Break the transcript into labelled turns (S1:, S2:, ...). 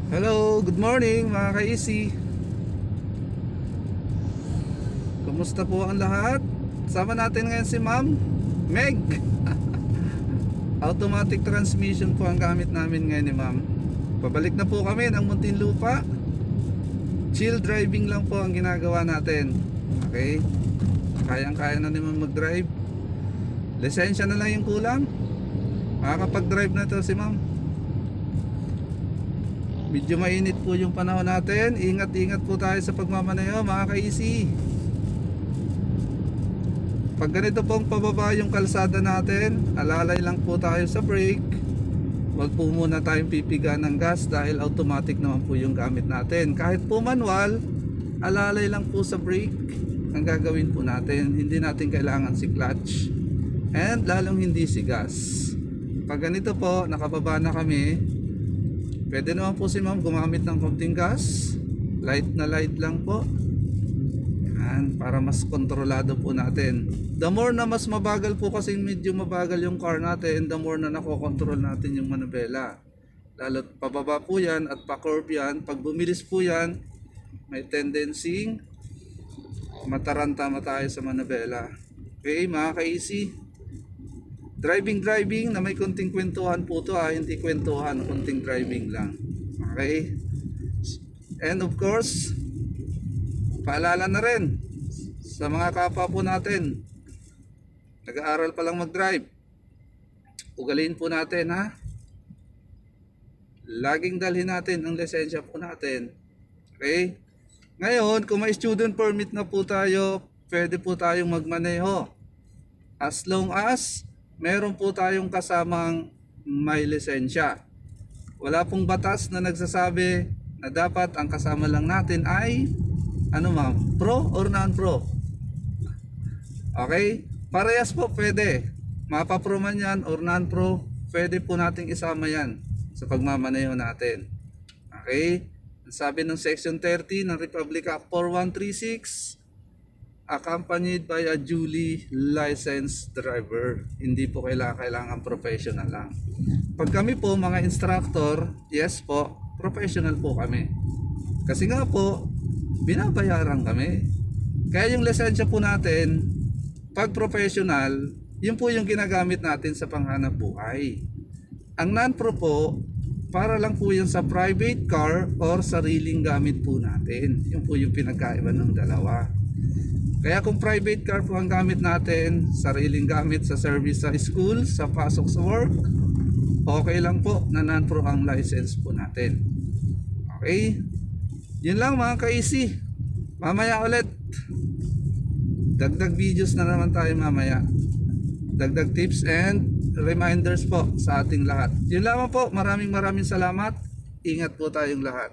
S1: Hello, good morning mga ka-easy. Kumusta po ang lahat? Sama natin ngayon si Ma'am Meg. Automatic transmission po ang gamit namin ngayon ni Ma'am. Pabalik na po kami ng Muntinlupa. Chill driving lang po ang ginagawa natin. Okay? Kayang-kaya na naman mag-drive. Lisensya na lang yung kulang. Makakapag-drive na to si Ma'am. Medyo mainit po yung panahon natin. Ingat-ingat po tayo sa pagmamaneho mga ka-easy. Pag ganito pong pababa yung kalsada natin, alalay lang po tayo sa brake. Huwag po muna tayong pipiga ng gas dahil automatic naman po yung gamit natin. Kahit po manual, alalay lang po sa brake ang gagawin po natin. Hindi natin kailangan si clutch and lalong hindi si gas. Pag ganito po, nakababa na kami, pwede naman po si Ma'am gumamit ng konting gas. Light na light lang po. Yan, para mas kontrolado po natin. The more na mas mabagal po, kasi medyo mabagal yung car natin, the more na nakokontrol natin yung manubela. Lalo't pababa po yan at pa-curve yan. Pag bumilis po yan, may tendency mataranta tayo sa manubela. Okay mga ka-easy, driving na may konting kwentuhan po to, hindi kwentuhan, konting driving lang. Okay, and of course, paalala na rin sa mga kapwa po natin nag-aaral pa lang mag-drive, ugaliin po natin ha, laging dalhin natin ang lisensya po natin. Okay, ngayon kung may student permit na po tayo, pwede po tayong magmaneho as long as meron po tayong kasamang may lisensya. Wala pong batas na nagsasabi na dapat ang kasama lang natin ay ano ma'am, pro or non-pro. Okay, parehas po pwede, mapa-pro man yan or non-pro, pwede po nating isama yan sa pagmamaneho natin. Okay, sabi ng section 30 ng Republic Act 4136, accompanied by a duly licensed driver. Hindi po kailangan professional lang. Pag kami po mga instructor, yes po, professional po kami. Kasi nga po, binabayaran kami. Kaya yung lisensya po natin, pag professional, yun po yung ginagamit natin sa panghanap buhay. Ang non-pro po, para lang po yun sa private car or sariling gamit po natin. Yun po yung pinagkaiba ng dalawa. Kaya kung private car po ang gamit natin, sariling gamit sa service sa school, sa pasok sa work, okay lang po na non-pro ang license po natin. Okay, yun lang mga ka-easy. Mamaya ulit, dagdag videos na naman tayo mamaya, dagdag tips and reminders po sa ating lahat. Yun lamang po, maraming salamat. Ingat po tayong lahat.